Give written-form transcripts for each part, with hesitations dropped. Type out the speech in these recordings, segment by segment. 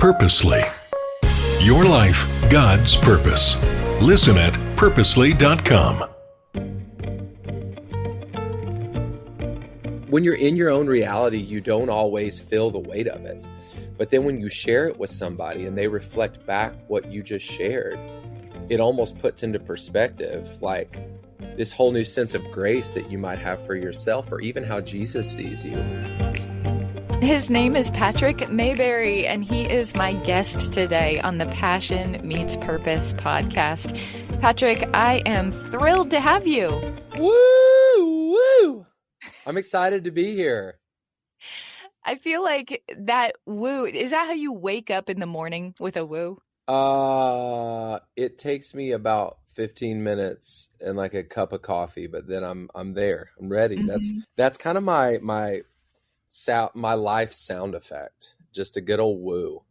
Purposely. Your life, God's purpose. Listen at purposely.com. When you're in your own reality, you don't always feel the weight of it. But then when you share it with somebody and they reflect back what you just shared, it almost puts into perspective, like this whole new sense of grace that you might have for yourself, or even how Jesus sees you. His name is Patrick Mayberry, and he is my guest today on the Passion Meets Purpose podcast. Patrick, I am thrilled to have you. Woo! Woo! I'm excited to be here. I feel like that woo, is that how you wake up in the morning, with a woo? It takes me about 15 minutes and like a cup of coffee, but then I'm there. I'm ready. Mm-hmm. That's kind of my life sound effect. Just a good old woo.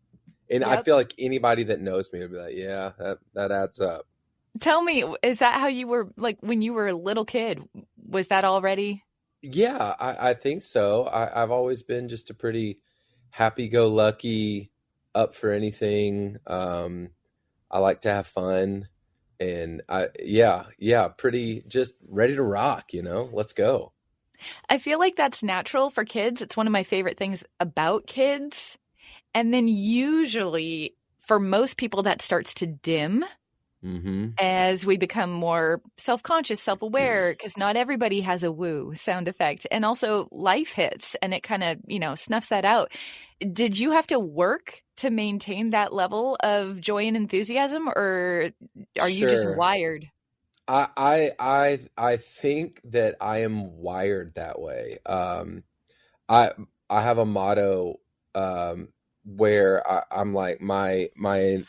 And Yep. I feel like anybody that knows me would be like, yeah, that adds up. Tell me, is that how you were, like when you were a little kid? Was that already? Yeah, I think so. I've always been just a pretty happy-go-lucky, up for anything. I like to have fun, and pretty just ready to rock, let's go. I feel like that's natural for kids. It's one of my favorite things about kids. And then usually for most people that starts to dim as we become more self-conscious, self-aware, because not everybody has a woo sound effect. And also life hits and it kind of, snuffs that out. Did you have to work to maintain that level of joy and enthusiasm, or are you just wired? I think that I am wired that way. I have a motto where I'm like my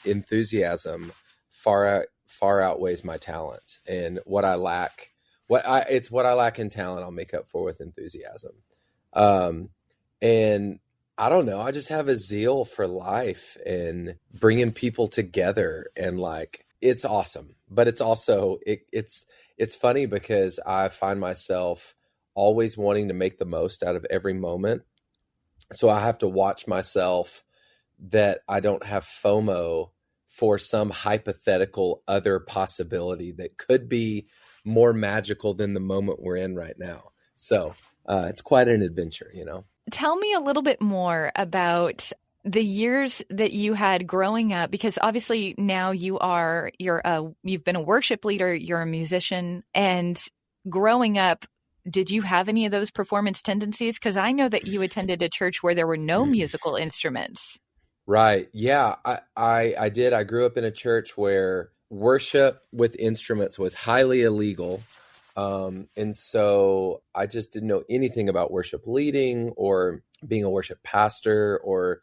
enthusiasm far outweighs my talent, and what I lack in talent I'll make up for with enthusiasm. And I don't know, I just have a zeal for life and bringing people together, and like it's awesome. But it's also it's funny because I find myself always wanting to make the most out of every moment. So I have to watch myself that I don't have FOMO for some hypothetical other possibility that could be more magical than the moment we're in right now. So it's quite an adventure, Tell me a little bit more about the years that you had growing up, because obviously now you've been a worship leader, you're a musician, and growing up, did you have any of those performance tendencies? Because I know that you attended a church where there were no musical instruments. Right. Yeah, I did. I grew up in a church where worship with instruments was highly illegal. And so I just didn't know anything about worship leading or being a worship pastor or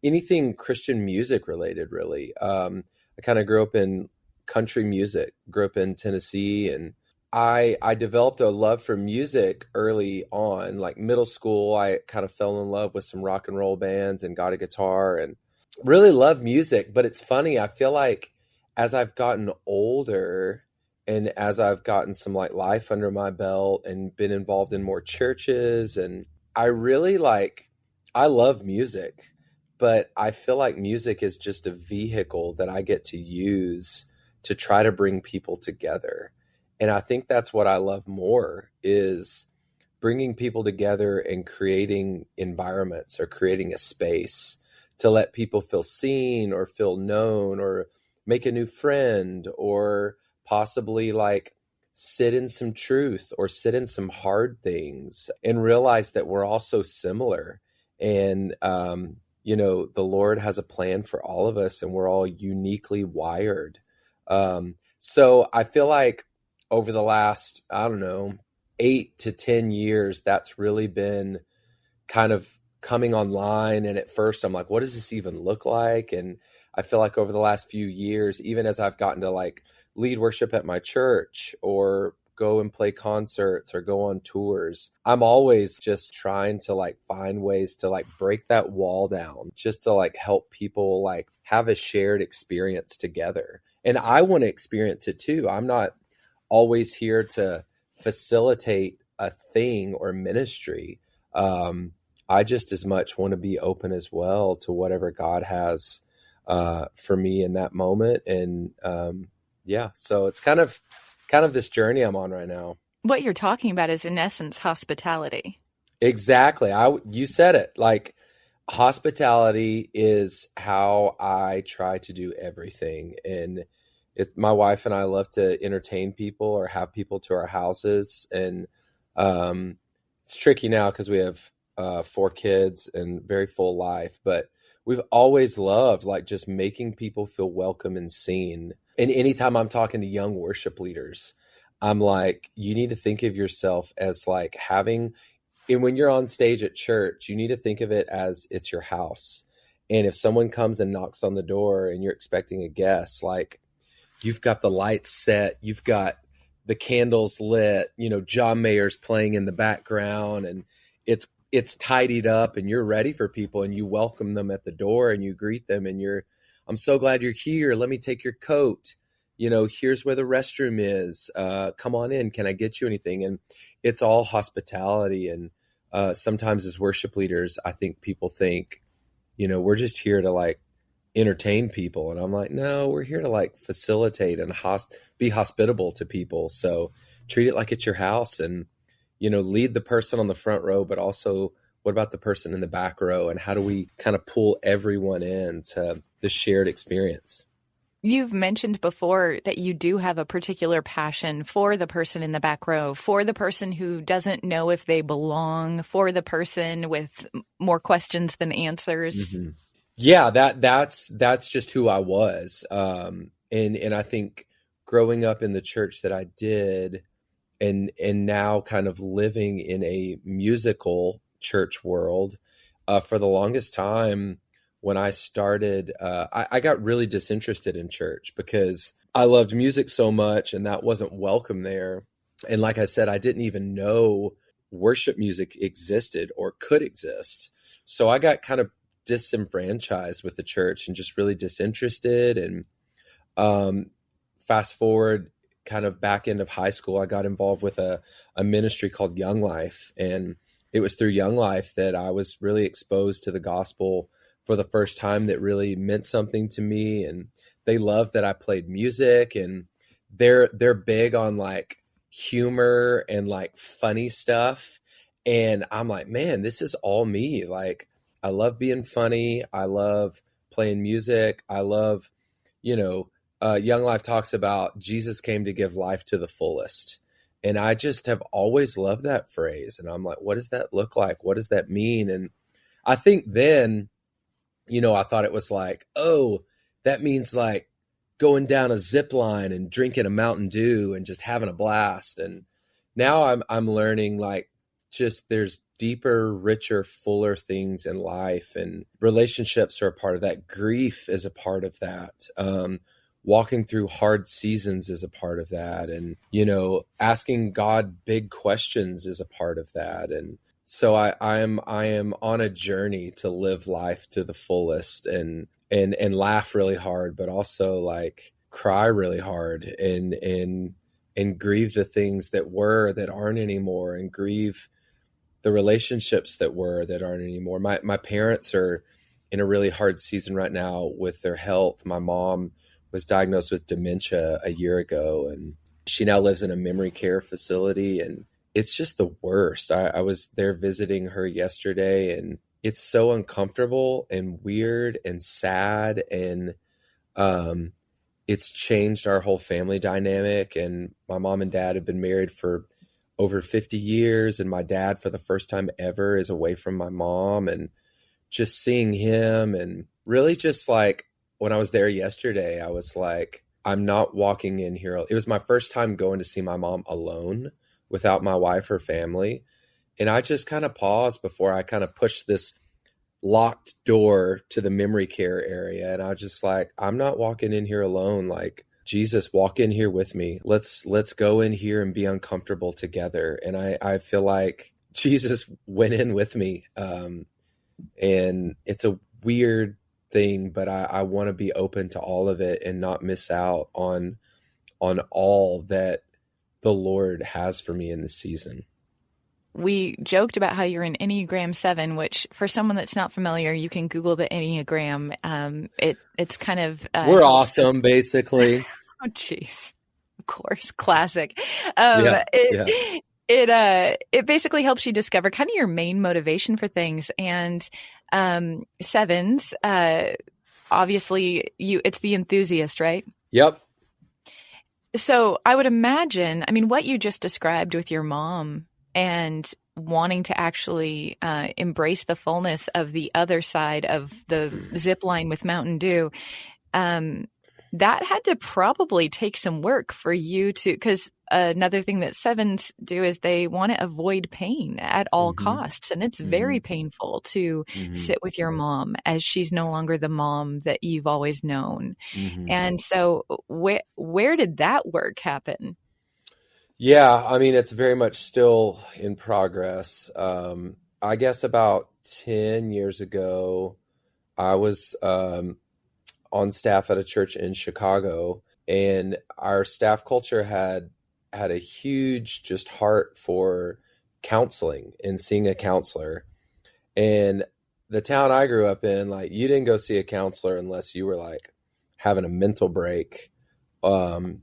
anything Christian music related, really. I kind of grew up in country music, grew up in Tennessee, and I developed a love for music early on. Like middle school, I kind of fell in love with some rock and roll bands and got a guitar and really love music. But it's funny, I feel like as I've gotten older and as I've gotten some like life under my belt and been involved in more churches, and I love music, but I feel like music is just a vehicle that I get to use to try to bring people together. And I think that's what I love more, is bringing people together and creating environments or creating a space to let people feel seen or feel known or make a new friend or possibly like sit in some truth or sit in some hard things and realize that we're all so similar. And, the Lord has a plan for all of us and we're all uniquely wired. So I feel like over the last, 8 to 10 years, that's really been kind of coming online. And at first I'm like, what does this even look like? And I feel like over the last few years, even as I've gotten to like lead worship at my church or go and play concerts or go on tours, I'm always just trying to like find ways to like break that wall down, just to like help people like have a shared experience together. And I want to experience it too. I'm not always here to facilitate a thing or ministry. I just as much want to be open as well to whatever God has for me in that moment. And so it's kind of this journey I'm on right now. What you're talking about is, in essence, hospitality. Exactly. You said it. Like, hospitality is how I try to do everything. And my wife and I love to entertain people or have people to our houses. And it's tricky now because we have 4 kids and very full life, but we've always loved like just making people feel welcome and seen. And anytime I'm talking to young worship leaders, I'm like, you need to think of yourself as like having, and when you're on stage at church, you need to think of it as it's your house. And if someone comes and knocks on the door and you're expecting a guest, like, you've got the lights set, you've got the candles lit, John Mayer's playing in the background, and it's tidied up, and you're ready for people, and you welcome them at the door and you greet them, and I'm so glad you're here. Let me take your coat. Here's where the restroom is. Come on in. Can I get you anything? And it's all hospitality. And sometimes as worship leaders, I think people think, we're just here to like entertain people. And I'm like, no, we're here to like facilitate and be hospitable to people. So treat it like it's your house, and, lead the person on the front row, but also what about the person in the back row? And how do we kind of pull everyone into the shared experience? You've mentioned before that you do have a particular passion for the person in the back row, for the person who doesn't know if they belong, for the person with more questions than answers. Mm-hmm. Yeah, that's just who I was. And I think growing up in the church that I did, and now kind of living in a musical church world, for the longest time, when I started, I got really disinterested in church because I loved music so much and that wasn't welcome there. And like I said, I didn't even know worship music existed or could exist. So I got kind of disenfranchised with the church and just really disinterested. And fast forward kind of back end of high school, I got involved with a ministry called Young Life. And it was through Young Life that I was really exposed to the gospel for the first time that really meant something to me. And they loved that I played music, and they're big on like humor and like funny stuff. And I'm like, man, this is all me. Like, I love being funny. I love playing music. I love, Young Life talks about Jesus came to give life to the fullest. And I just have always loved that phrase. And I'm like, what does that look like? What does that mean? And I think then, I thought it was like, oh, that means like going down a zip line and drinking a Mountain Dew and just having a blast. And now I'm learning like just there's deeper, richer, fuller things in life, and relationships are a part of that. Grief is a part of that. Walking through hard seasons is a part of that. And, asking God big questions is a part of that. And so I am on a journey to live life to the fullest and laugh really hard, but also like cry really hard and grieve the things that aren't anymore, and grieve the relationships that aren't anymore. My parents are in a really hard season right now with their health. My mom was diagnosed with dementia a year ago, and she now lives in a memory care facility, and it's just the worst. I was there visiting her yesterday, and it's so uncomfortable and weird and sad. And it's changed our whole family dynamic. And my mom and dad have been married for over 50 years. And my dad, for the first time ever, is away from my mom, and just seeing him, and really just like when I was there yesterday, I was like, I'm not walking in here. It was my first time going to see my mom alone, without my wife or family. And I just kind of paused before I kind of pushed this locked door to the memory care area. And I was just like, I'm not walking in here alone. Like, Jesus, walk in here with me. Let's go in here and be uncomfortable together. And I feel like Jesus went in with me. And it's a weird thing, but I want to be open to all of it and not miss out on all that the Lord has for me in this season. we joked about how you're an Enneagram 7, which for someone that's not familiar, you can Google the Enneagram. It's kind of we're awesome, basically. Oh, jeez. Of course, classic. Yeah. It basically helps you discover kind of your main motivation for things. And sevens, obviously, it's the enthusiast, right? Yep. So I would imagine, I mean, what you just described with your mom and wanting to actually embrace the fullness of the other side of the zip line with Mountain Dew, that had to probably take some work for you to, because another thing that sevens do is they want to avoid pain at all costs. And it's very painful to sit with your mom as she's no longer the mom that you've always known. And so where did that work happen? Yeah, I mean, it's very much still in progress. I guess about 10 years ago, I was on staff at a church in Chicago, and our staff culture had a huge just heart for counseling and seeing a counselor. And the town I grew up in, like, you didn't go see a counselor unless you were like having a mental break. And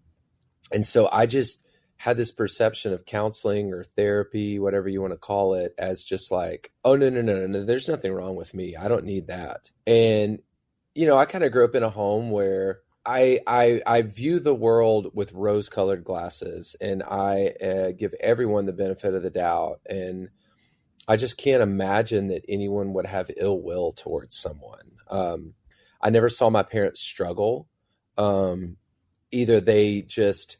so I just had this perception of counseling or therapy, whatever you want to call it, as just like, oh, no, there's nothing wrong with me. I don't need that. And you know, I kind of grew up in a home where I view the world with rose-colored glasses, and I give everyone the benefit of the doubt. And I just can't imagine that anyone would have ill will towards someone. I never saw my parents struggle. Either they just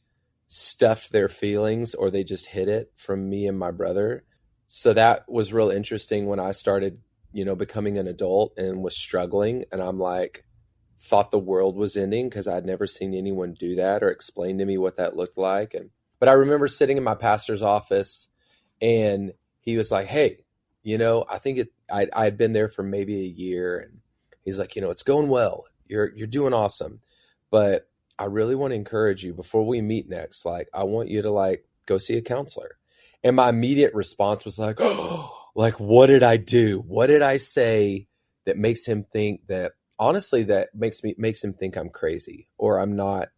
stuffed their feelings or they just hid it from me and my brother. So that was real interesting when I started, you know, becoming an adult and was struggling. And I'm like, thought the world was ending because I'd never seen anyone do that or explain to me what that looked like. But I remember sitting in my pastor's office, and he was like, hey, you know, I think I'd been there for maybe a year. And he's like, you know, it's going well. You're doing awesome. But I really want to encourage you before we meet next. Like, I want you to like go see a counselor. And my immediate response was like, oh, like, what did I do? What did I say that makes him think that, honestly, that makes him think I'm crazy or I'm not,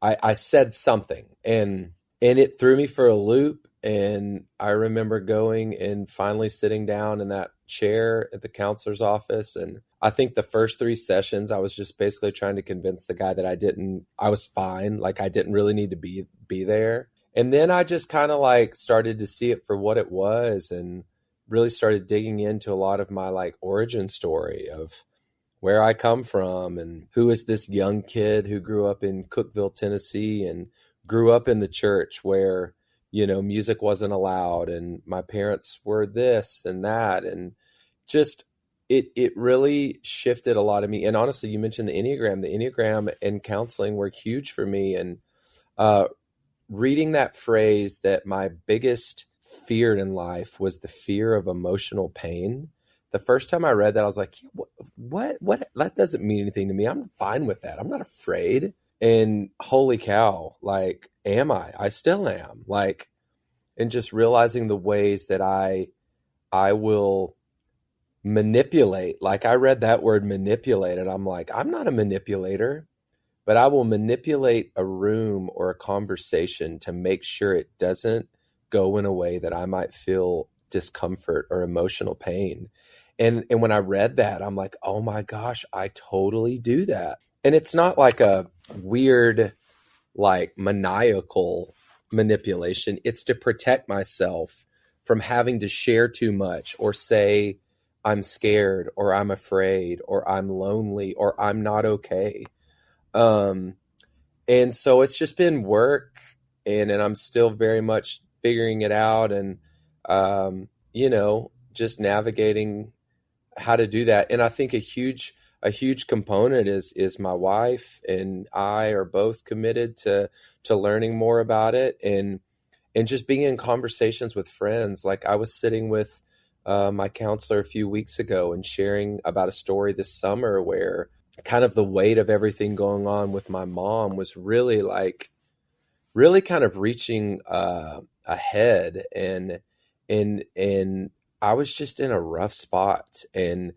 I said something and it threw me for a loop. And I remember going and finally sitting down in that chair at the counselor's office. And I think the first 3 sessions, I was just basically trying to convince the guy that I was fine. Like, I didn't really need to be there. And then I just kind of like started to see it for what it was and really started digging into a lot of my like origin story of where I come from and who is this young kid who grew up in Cookeville, Tennessee, and grew up in the church where, you know, music wasn't allowed and my parents were this and that. And just it really shifted a lot of me. And honestly, you mentioned the Enneagram and counseling were huge for me. And reading that phrase that my biggest fear in life was the fear of emotional pain. The first time I read that, I was like, what? That doesn't mean anything to me. I'm fine with that. I'm not afraid. And holy cow, like, am I? I still am. Like, and just realizing the ways that I will manipulate. Like, I read that word manipulate, and I'm like, I'm not a manipulator. But I will manipulate a room or a conversation to make sure it doesn't go in a way that I might feel discomfort or emotional pain. And when I read that, I'm like, oh my gosh, I totally do that. And it's not like a weird, like maniacal manipulation. It's to protect myself from having to share too much or say I'm scared or I'm afraid or I'm lonely or I'm not okay. And so it's just been work and I'm still very much figuring it out and, you know, just navigating how to do that. And I think a huge component is my wife and I are both committed to learning more about it and just being in conversations with friends. Like, I was sitting with, my counselor a few weeks ago and sharing about a story this summer where kind of the weight of everything going on with my mom was really kind of reaching ahead and and I was just in a rough spot and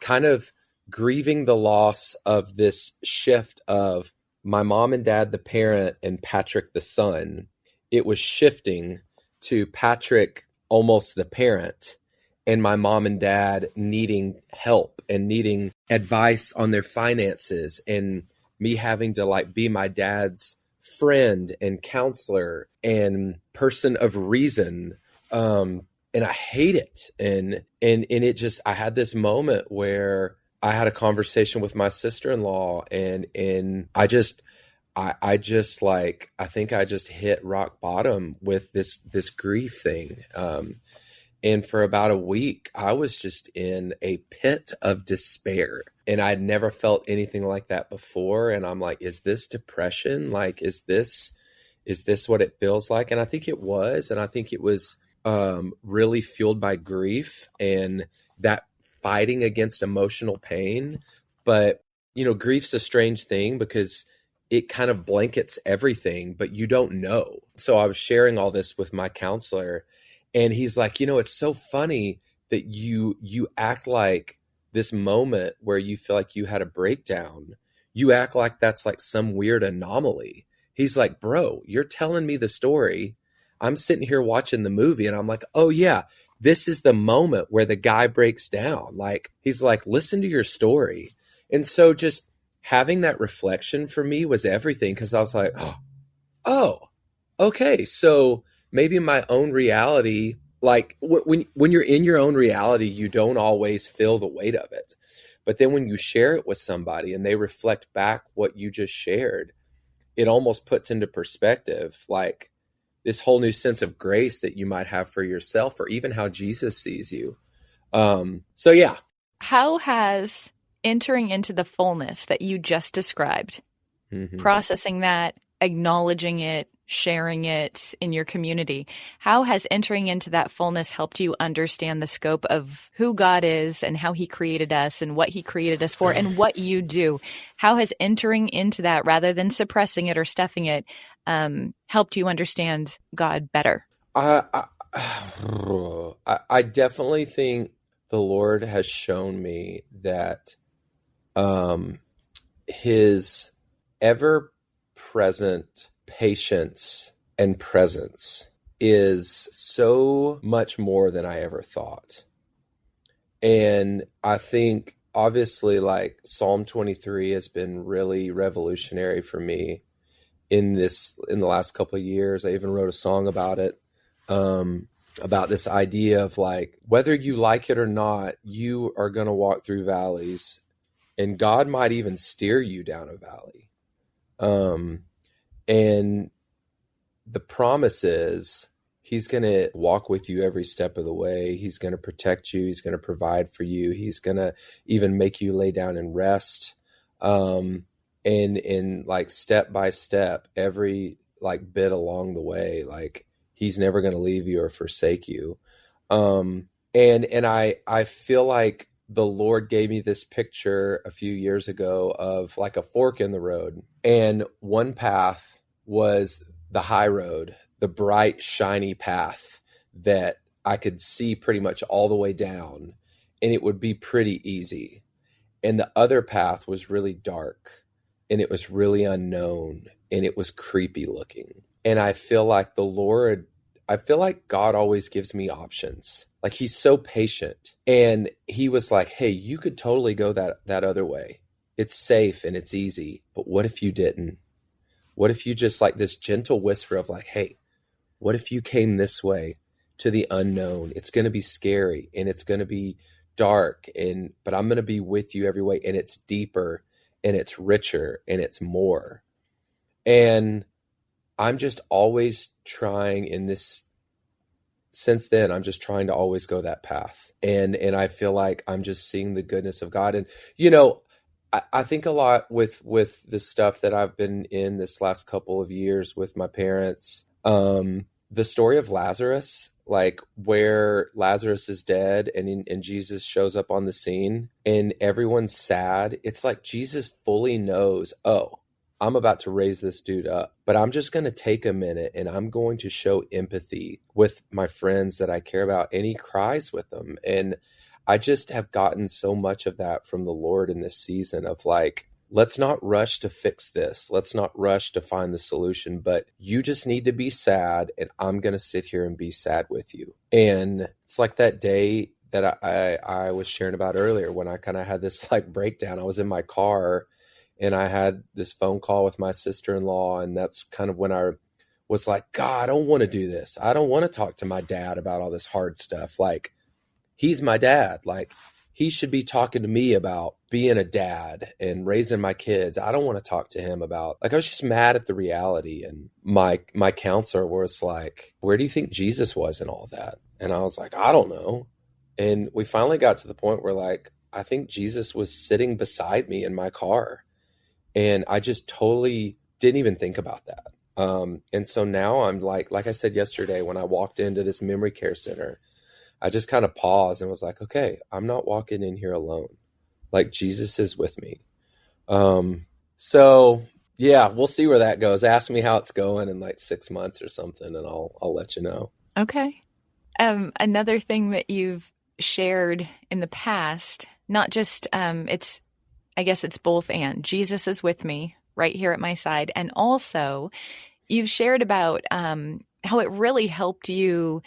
kind of grieving the loss of this shift of my mom and dad, the parent, and Patrick, the son. It was shifting to Patrick, almost the parent, and my mom and dad needing help and needing advice on their finances, and me having to like be my dad's friend and counselor and person of reason. And I hate it. And it just, I had this moment where I had a conversation with my sister-in-law, and I think I just hit rock bottom with this grief thing. And for about a week, I was just in a pit of despair, and I'd never felt anything like that before. And I'm like, is this depression? Like, is this what it feels like? And I think it was, and I think it was really fueled by grief and that fighting against emotional pain. But, grief's a strange thing because it kind of blankets everything, but you don't know. So I was sharing all this with my counselor, and he's like, it's so funny that you act like this moment where you feel like you had a breakdown, you act like that's like some weird anomaly. He's like, bro, you're telling me the story. I'm sitting here watching the movie, and I'm like, oh yeah, this is the moment where the guy breaks down. Like, he's like, listen to your story. And so just having that reflection for me was everything, because I was like, oh, okay. So maybe my own reality, like when you're in your own reality, you don't always feel the weight of it. But then when you share it with somebody and they reflect back what you just shared, it almost puts into perspective, like, this whole new sense of grace that you might have for yourself, or even how Jesus sees you. So yeah. How has entering into the fullness that you just described, processing that, acknowledging it, sharing it in your community, how has entering into that fullness helped you understand the scope of who God is and how he created us and what he created us for and what you do? How has entering into that, rather than suppressing it or stuffing it, helped you understand God better? I definitely think the Lord has shown me that his ever-present patience and presence is so much more than I ever thought. And I think, obviously, like, Psalm 23 has been really revolutionary for me in the last couple of years. I even wrote a song about it, about this idea of, like, whether you like it or not, you are going to walk through valleys, and God might even steer you down a valley. And the promise is he's going to walk with you every step of the way. He's going to protect you. He's going to provide for you. He's going to even make you lay down and rest. And like, step by step, every like bit along the way, like, he's never going to leave you or forsake you. And I feel like the Lord gave me this picture a few years ago of like a fork in the road, and one path was the high road, the bright, shiny path that I could see pretty much all the way down, and it would be pretty easy. And the other path was really dark, and it was really unknown, and it was creepy looking. And I feel like God always gives me options. Like, he's so patient, and he was like, hey, you could totally go that other way. It's safe and it's easy, but what if you didn't? What if you just, like, this gentle whisper of like, hey, what if you came this way to the unknown? It's going to be scary, and it's going to be dark, but I'm going to be with you every way. And it's deeper, and it's richer, and it's more. And I'm just always trying since then, I'm just trying to always go that path. And I feel like I'm just seeing the goodness of God. And, I think a lot with the stuff that I've been in this last couple of years with my parents, the story of Lazarus, like, where Lazarus is dead and Jesus shows up on the scene and everyone's sad. It's like Jesus fully knows, oh, I'm about to raise this dude up, but I'm just going to take a minute and I'm going to show empathy with my friends that I care about. And he cries with them. And I just have gotten so much of that from the Lord in this season of like, let's not rush to fix this. Let's not rush to find the solution, but you just need to be sad. And I'm going to sit here and be sad with you. And it's like that day that I was sharing about earlier when I kind of had this like breakdown. I was in my car and I had this phone call with my sister-in-law. And that's kind of when I was like, God, I don't want to do this. I don't want to talk to my dad about all this hard stuff. Like, he's my dad. Like, he should be talking to me about being a dad and raising my kids. I don't want to talk to him about, like, I was just mad at the reality. And my counselor was like, where do you think Jesus was in all that? And I was like, I don't know. And we finally got to the point where, like, I think Jesus was sitting beside me in my car. And I just totally didn't even think about that. And so now I'm like I said yesterday, when I walked into this memory care center, I just kind of paused and was like, okay, I'm not walking in here alone. Like, Jesus is with me. So yeah, we'll see where that goes. Ask me how it's going in like 6 months or something, and I'll let you know. Okay. Another thing that you've shared in the past, not just, I guess it's both and. Jesus is with me right here at my side. And also you've shared about how it really helped you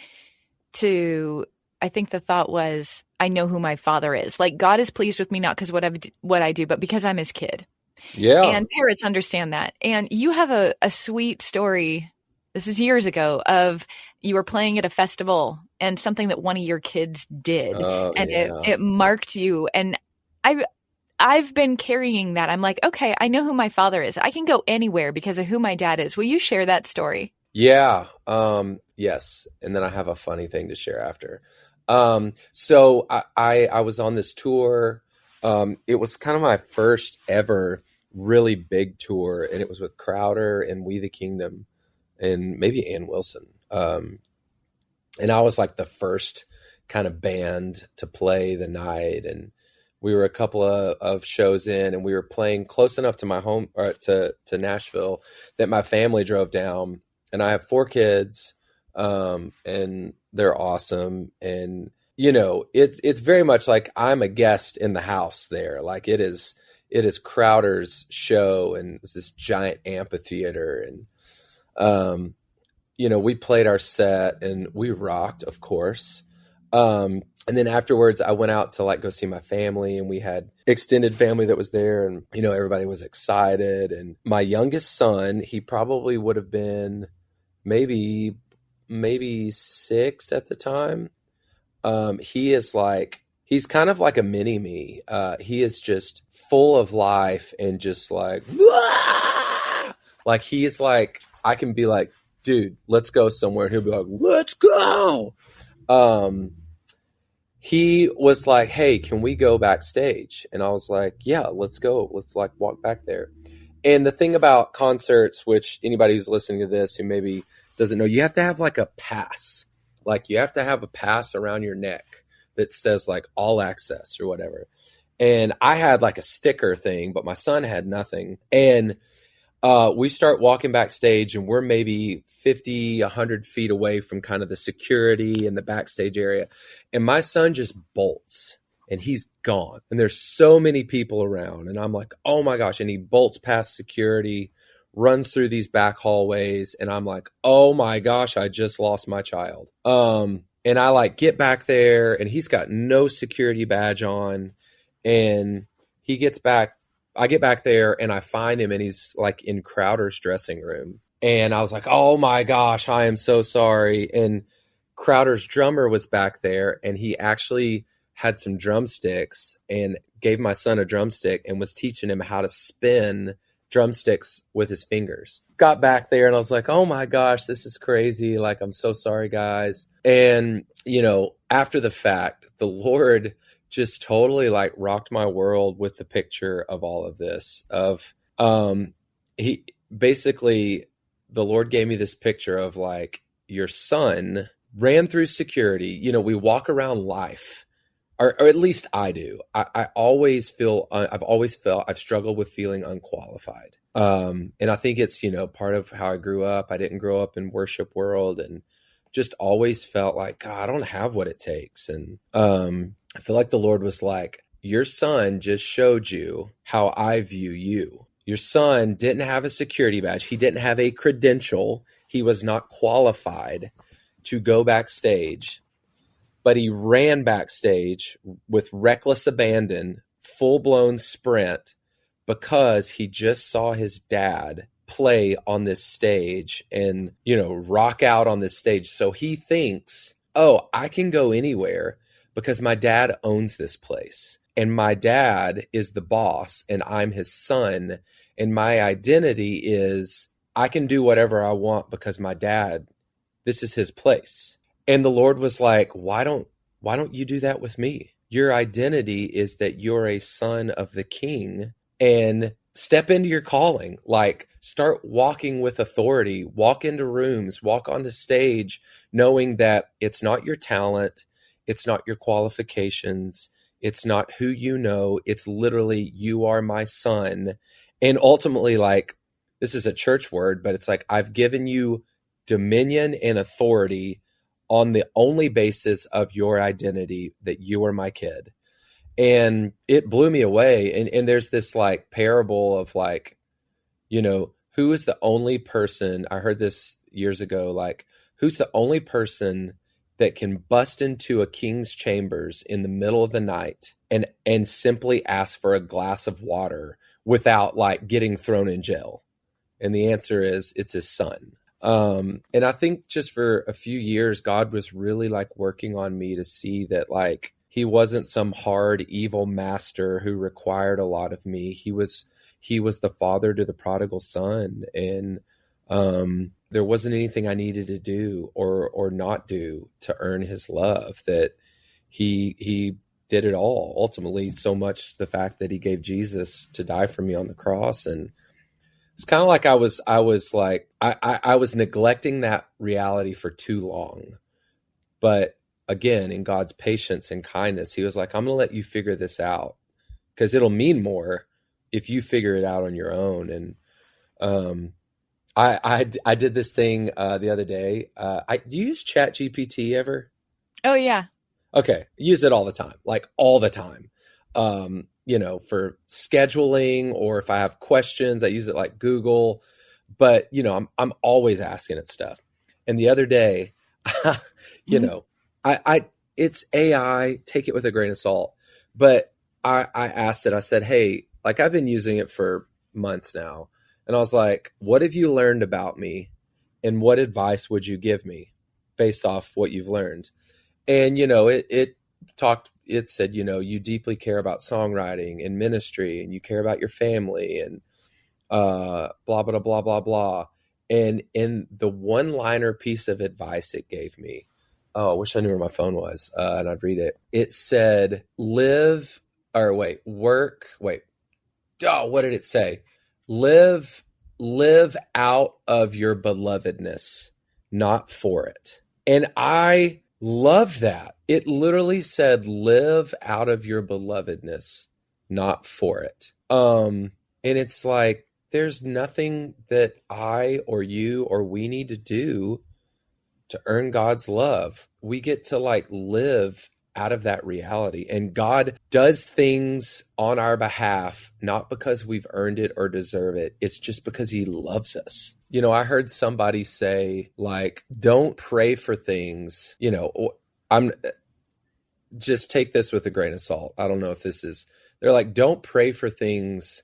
to, I think the thought was, I know who my father is. Like, God is pleased with me, not because what I do, but because I'm his kid. Yeah. And parents understand that. And you have a sweet story. This is years ago of you were playing at a festival and something that one of your kids did. And it marked you. And I've been carrying that. I'm like, okay, I know who my father is. I can go anywhere because of who my dad is. Will you share that story? Yeah. Yes. And then I have a funny thing to share after. So I was on this tour. It was kind of my first ever really big tour, and it was with Crowder and We the Kingdom and maybe Ann Wilson. And I was like the first kind of band to play the night, and we were a couple of shows in, and we were playing close enough to my home, or to Nashville, that my family drove down. And I have 4 kids, and they're awesome. And, you know, it's very much like I'm a guest in the house there. Like, it is Crowder's show, and it's this giant amphitheater. And, you know, we played our set and we rocked, of course. And then afterwards I went out to like go see my family, and we had extended family that was there, and, you know, everybody was excited. And my youngest son, he probably would have been maybe 6 at the time. He's kind of like a mini me. He is just full of life and just like, like, he is like, I can be like, dude, let's go somewhere. And he'll be like, let's go. He was like, hey, can we go backstage? And I was like, yeah, let's go. Let's like walk back there. And the thing about concerts, which anybody who's listening to this who maybe doesn't know, you have to have like a pass. Like, you have to have a pass around your neck that says like all access or whatever. And I had like a sticker thing, but my son had nothing. And we start walking backstage, and we're maybe 50, 100 feet away from kind of the security and the backstage area. And my son just bolts, and he's gone. And there's so many people around. And I'm like, oh my gosh. And he bolts past security, runs through these back hallways. And I'm like, oh my gosh, I just lost my child. And I like get back there, and he's got no security badge on. And he gets back. I get back there, and I find him, and he's like in Crowder's dressing room. And I was like, oh my gosh, I am so sorry. And Crowder's drummer was back there, and he actually had some drumsticks and gave my son a drumstick and was teaching him how to spin drumsticks with his fingers. Got back there, and I was like, oh my gosh, this is crazy. Like, I'm so sorry, guys. And, you know, after the fact, the Lord just totally like rocked my world with the picture of all of this. Of he basically, the Lord gave me this picture of like, your son ran through security. You know, we walk around life or at least I do. I always feel, I've struggled with feeling unqualified. And I think it's, part of how I grew up. I didn't grow up in worship world, and just always felt like, God, I don't have what it takes. And I feel like the Lord was like, your son just showed you how I view you. Your son didn't have a security badge. He didn't have a credential. He was not qualified to go backstage, but he ran backstage with reckless abandon, full-blown sprint, because he just saw his dad play on this stage and, rock out on this stage. So he thinks, oh, I can go anywhere because my dad owns this place. And my dad is the boss and I'm his son. And my identity is I can do whatever I want because my dad, this is his place. And the Lord was like, why don't you do that with me? Your identity is that you're a son of the King, and step into your calling. Like, start walking with authority, walk into rooms, walk onto stage, knowing that it's not your talent. It's not your qualifications. It's not who you know. It's literally, you are my son. And ultimately, like, this is a church word, but it's like, I've given you dominion and authority on the only basis of your identity, that you are my kid. And it blew me away. And there's this like parable of like, who is the only person, I heard this years ago, like, who's the only person that can bust into a king's chambers in the middle of the night and simply ask for a glass of water without like getting thrown in jail? And the answer is, it's his son. And I think just for a few years, God was really like working on me to see that like, he wasn't some hard, evil master who required a lot of me. He was the father to the prodigal son. And there wasn't anything I needed to do or not do to earn his love, that he did it all. Ultimately, so much the fact that he gave Jesus to die for me on the cross. And it's kind of like I was neglecting that reality for too long. But again, in God's patience and kindness, he was like, I'm going to let you figure this out, because it'll mean more if you figure it out on your own. And I did this thing the other day. Do you use ChatGPT ever? Oh, yeah. Okay. Use it all the time, like all the time. For scheduling, or if I have questions, I use it like Google. But, I'm always asking it stuff. And the other day, it's AI, take it with a grain of salt. But I asked it, I said, hey, like, I've been using it for months now. And I was like, what have you learned about me? And what advice would you give me based off what you've learned? And, it said, you deeply care about songwriting and ministry, and you care about your family, and blah, blah, blah, blah, blah. And in the one-liner piece of advice it gave me, I wish I knew where my phone was, and I'd read it. It said, what did it say? Live out of your belovedness, not for it. And I loved that. It literally said, live out of your belovedness, not for it. And it's like, there's nothing that I or you or we need to do to earn God's love. We get to like live out of that reality. And God does things on our behalf, not because we've earned it or deserve it. It's just because he loves us. I heard somebody say, like, don't pray for things, I'm just take this with a grain of salt. I don't know if they're like, don't pray for things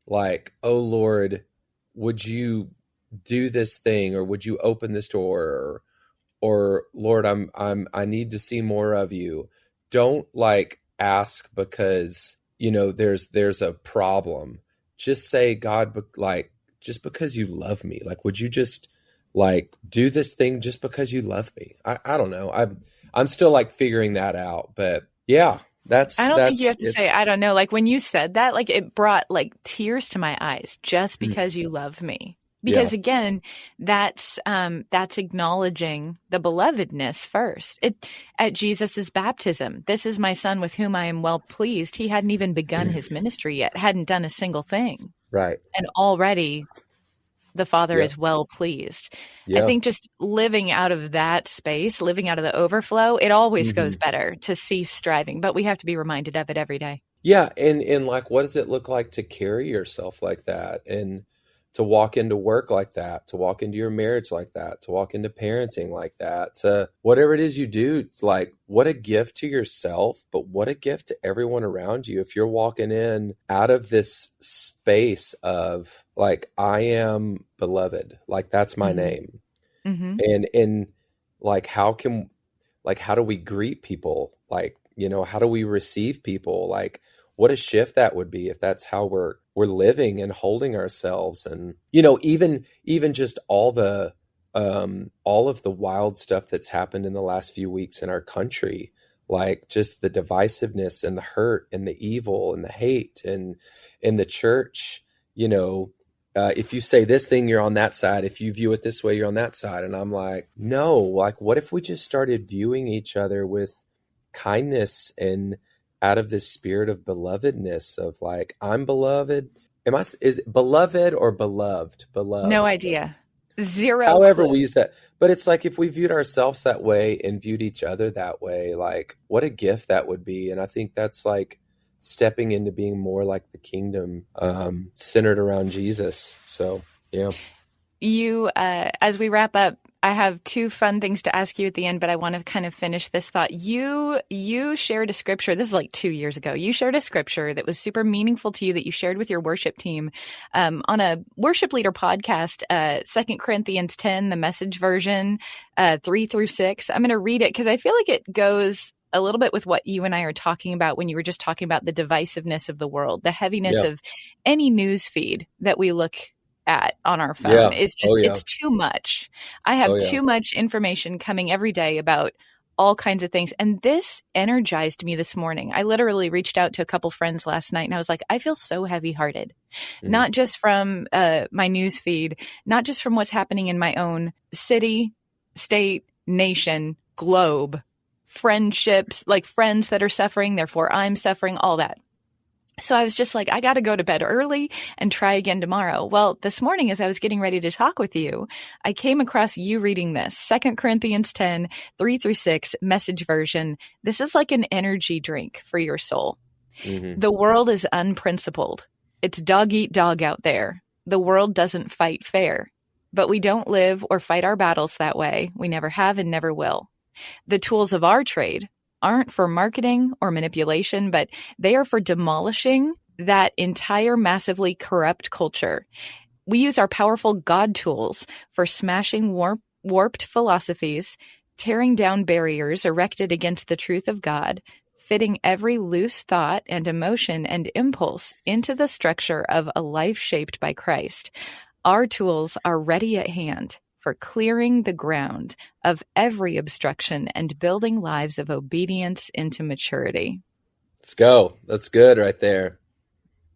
like, oh Lord, would you do this thing, or would you open this door, or Lord, I need to see more of you. Don't like ask because, there's a problem. Just say, God, like, just because you love me, like, would you just like do this thing just because you love me? I don't know. I'm still like figuring that out, but yeah, I don't think you have to say, I don't know. Like when you said that, like it brought like tears to my eyes, just because you love me. Because again, that's acknowledging the belovedness first. At Jesus's baptism, this is my son with whom I am well pleased. He hadn't even begun his ministry yet, hadn't done a single thing. Right. And already the Father is well pleased. I think just living out of that space, living out of the overflow, it always goes better to cease striving, but we have to be reminded of it every day. Yeah. And like, what does it look like to carry yourself like that? And to walk into work like that, to walk into your marriage like that, to walk into parenting like that, to whatever it is you do. It's like, what a gift to yourself, but what a gift to everyone around you. If you're walking in out of this space of like, I am beloved, like that's my name. And like, how do we greet people? Like, you know, how do we receive people? Like, what a shift that would be if that's how we're living and holding ourselves. And, you know, even just all of the wild stuff that's happened in the last few weeks in our country, like just the divisiveness and the hurt and the evil and the hate and in the church, you know, if you say this thing, you're on that side. If you view it this way, you're on that side. And I'm like, no, like, what if we just started viewing each other with kindness and out of this spirit of belovedness of like, I'm beloved. Is it beloved or beloved? Beloved. No idea. Zero. However clue. we use that. But it's like, if we viewed ourselves that way and viewed each other that way, like what a gift that would be. And I think that's like stepping into being more like the kingdom, centered around Jesus. So, yeah. You, as we wrap up, I have two fun things to ask you at the end, but I want to kind of finish this thought. You shared a scripture. This is like 2 years ago. You shared a scripture that was super meaningful to you that you shared with your worship team on a worship leader podcast, 2 Corinthians 10, the Message version, 3-6. I'm going to read it because I feel like it goes a little bit with what you and I are talking about when you were just talking about the divisiveness of the world, the heaviness of any news feed that we look at on our phone is just, it's too much. I have too much information coming every day about all kinds of things. And this energized me this morning. I literally reached out to a couple friends last night and I was like, I feel so heavy hearted, not just from my news feed, not just from what's happening in my own city, state, nation, globe, friendships, like friends that are suffering, therefore I'm suffering, all that. So I was just like, I got to go to bed early and try again tomorrow. Well, this morning, as I was getting ready to talk with you, I came across you reading this 2 Corinthians 10, 3-6 Message version. This is like an energy drink for your soul. The world is unprincipled. It's dog eat dog out there. The world doesn't fight fair, but we don't live or fight our battles that way. We never have and never will. The tools of our trade aren't for marketing or manipulation, but they are for demolishing that entire massively corrupt culture. We use our powerful God tools for smashing warped philosophies, tearing down barriers erected against the truth of God, fitting every loose thought and emotion and impulse into the structure of a life shaped by Christ. Our tools are ready at hand for clearing the ground of every obstruction and building lives of obedience into maturity. Let's go. That's good right there.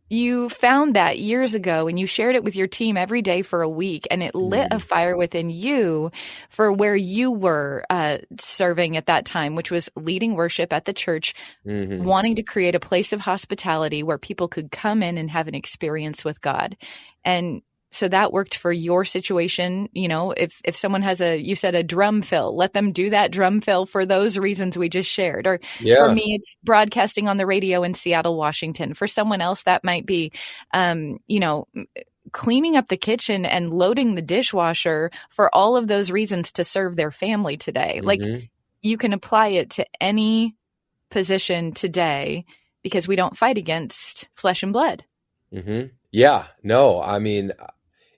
You found that years ago and you shared it with your team every day for a week, and it lit a fire within you for where you were serving at that time, which was leading worship at the church, wanting to create a place of hospitality where people could come in and have an experience with God. And so that worked for your situation. You know, if someone has you said a drum fill, let them do that drum fill for those reasons we just shared. Or for me, it's broadcasting on the radio in Seattle, Washington. For someone else, that might be, cleaning up the kitchen and loading the dishwasher for all of those reasons to serve their family today. Like you can apply it to any position today because we don't fight against flesh and blood. Yeah, no, I mean,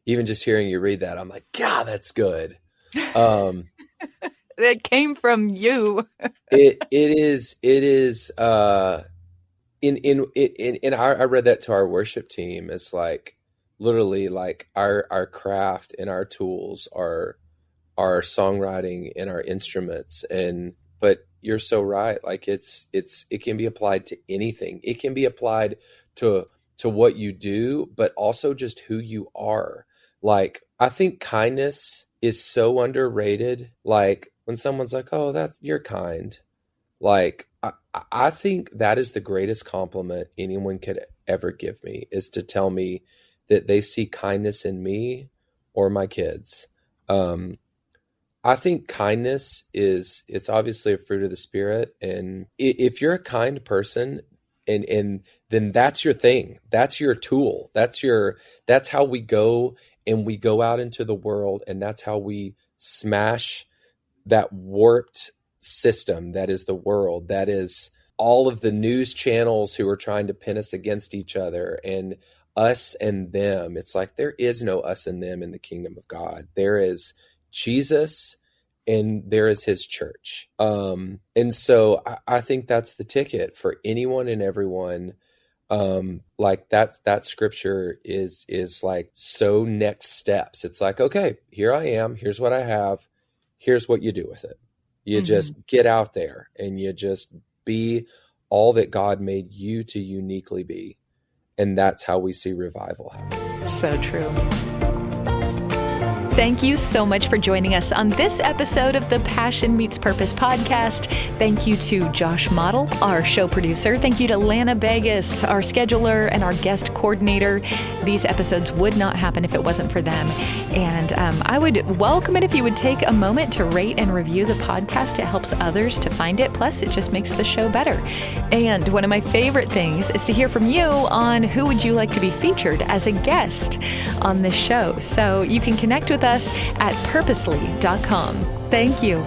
even just hearing you read that, I'm like, God, that's good. That came from you. It is. I read that to our worship team. It's like literally like our craft and our tools are our songwriting and our instruments. But you're so right. Like it can be applied to anything. It can be applied to what you do, but also just who you are. Like, I think kindness is so underrated. Like, when someone's like, oh, you're kind. Like, I think that is the greatest compliment anyone could ever give me, is to tell me that they see kindness in me or my kids. I think kindness it's obviously a fruit of the Spirit. And if you're a kind person, and then that's your thing, that's your tool, that's how we go, and we go out into the world, and that's how we smash that warped system that is the world, that is all of the news channels who are trying to pin us against each other, and us and them. It's like, there is no us and them in the kingdom of God. There is Jesus, and there is his church. And so I think that's the ticket for anyone and everyone. Like that scripture is like, so next steps. It's like, okay, here I am. Here's what I have. Here's what you do with it. You just get out there and you just be all that God made you to uniquely be. And that's how we see revival happen. So true. Thank you so much for joining us on this episode of the Passion Meets Purpose podcast. Thank you to Josh Model, our show producer. Thank you to Lana Vegas, our scheduler and our guest coordinator. These episodes would not happen if it wasn't for them. And I would welcome it if you would take a moment to rate and review the podcast. It helps others to find it. Plus, it just makes the show better. And one of my favorite things is to hear from you on who would you like to be featured as a guest on this show. So you can connect with us at purposely.com. Thank you.